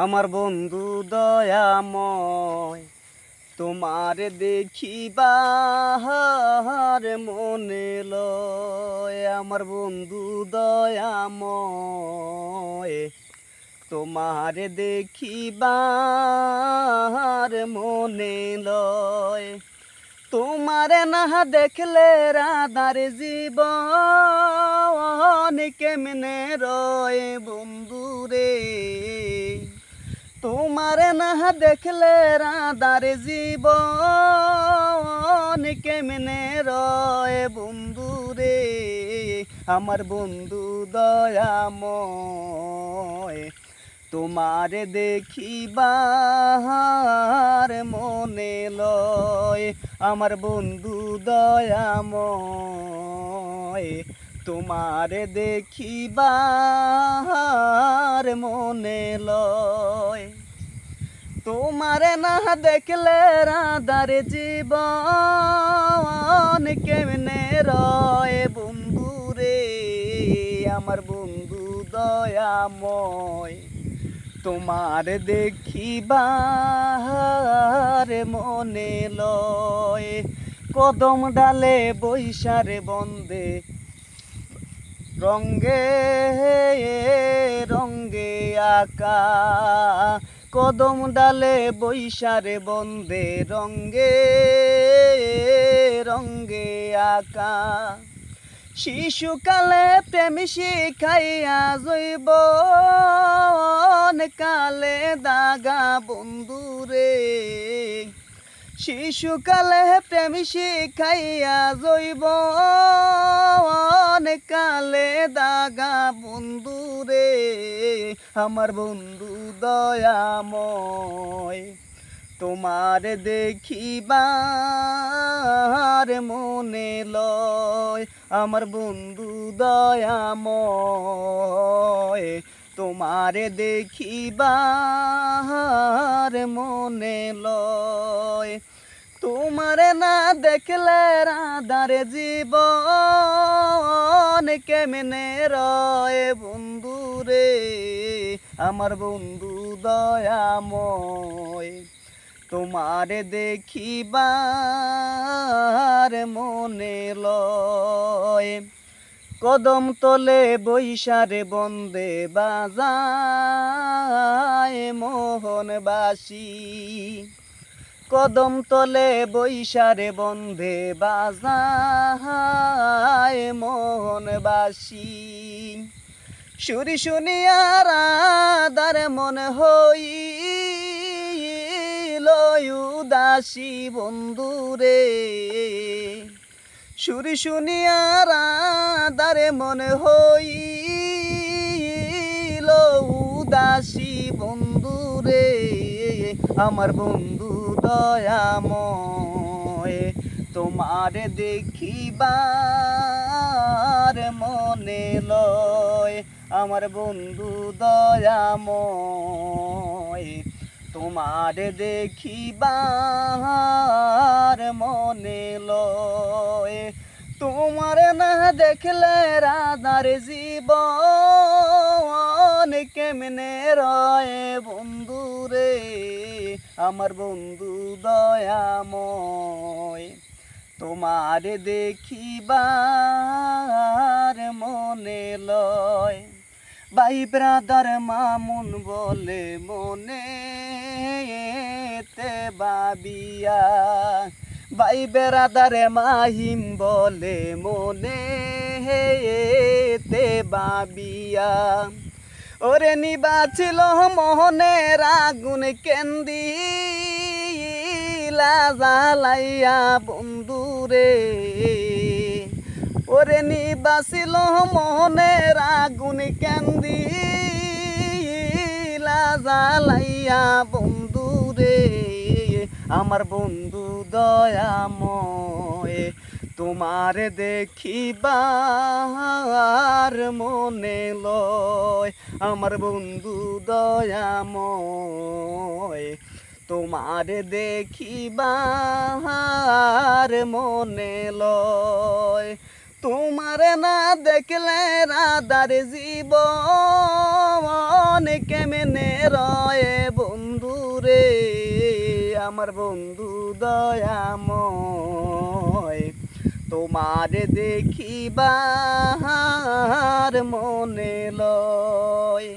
আমার বন্ধু দয়াময় তোমার দেখিবার মনে লয়। আমার বন্ধু দয়াময় তোমার দেখিবার মনে লয়। তোমার না দেখলে রাধার জীবন কেমনে রয় বন্ধুরে। তোমার না দেখলে রাধার জীবন কেমনে রয় বন্ধুরে। আমার বন্ধু দয়াময় তোমার দেখিবার মনে লয়। আমার বন্ধু দয়াময় তোমার দেখিবার মনে লয়। তোমার না দেখলে রাধার জীবন কেমনে রয় বন্ধুরে। আমার বন্ধু দয়াময় তোমার দেখিবার মনে লয়। কদম ডালে বৈশারে বন্দে রঙ্গে রঙ্গে আঁকা। কদম ডালে বৈশারে বন্দে রঙ্গে রঙ্গে আঁকা। শিশুকালে প্রেম শিখাইয়া জৈবন কালে দাগা বন্ধুরে। শিশুকালে প্রেম শিখাইয়া জৈবন কালে দাগা বন্ধুরে। আমার বন্ধু দয়াময় তোমার দেখিবার মনে লয়। আমার বন্ধু দয়াময় তোমার দেখিবার মনে লয়। তোমার না দেখলে রাধার জীবন কেমনে রয় বন্ধুরে। আমার বন্ধু দয়াময় তোমার দেখিবার মনে লয়। কদম তলে বৈশারে বন্দে বাজায় মোহনবাসী। কদম তলে বৈশারে বন্দে বাজায় মোহনবাসী। সুরি শুনিয়া রাধার মন হইল উদাসী বন্ধুরে। সুরি শুনিয়া রাধার মন হইল উদাসী বন্ধুরে। আমার বন্ধু দয়াময় তোমার দেখিবার মনে লয়। আমার বন্ধু দয়াময় তোমার দেখিবার মনে লয়। তোমার না দেখলে রাধার জীবন কেমনে রয় বন্ধুরে। আমার বন্ধু দয়াময় তোমার দেখিবার মনে লয়। ভাই ব্রাদার মামুন বলে মনে তে বাবিয়া। ভাই বেরাদার মাহিম বলে মনে তে বাবিয়া। ওরে নিবাছিল মোহনের আগুন কেন্দিলা জ্বালাইয়া বন্ধুরে। ওরে নিবাছিল মোহনের আগুন কেন্দিলা জ্বালাইয়া বন্ধুরে। আমার বন্ধু দয়াময় তোমার দেখিবার মনে লয়। আমার বন্ধু দয়াময় তোমার দেখিবার মনে লয়। তোমার না দেখলে রাধার জীবন কেমনে রয় আমার বন্ধু দয়াময় তোমারে দেখিবার মনে লয়।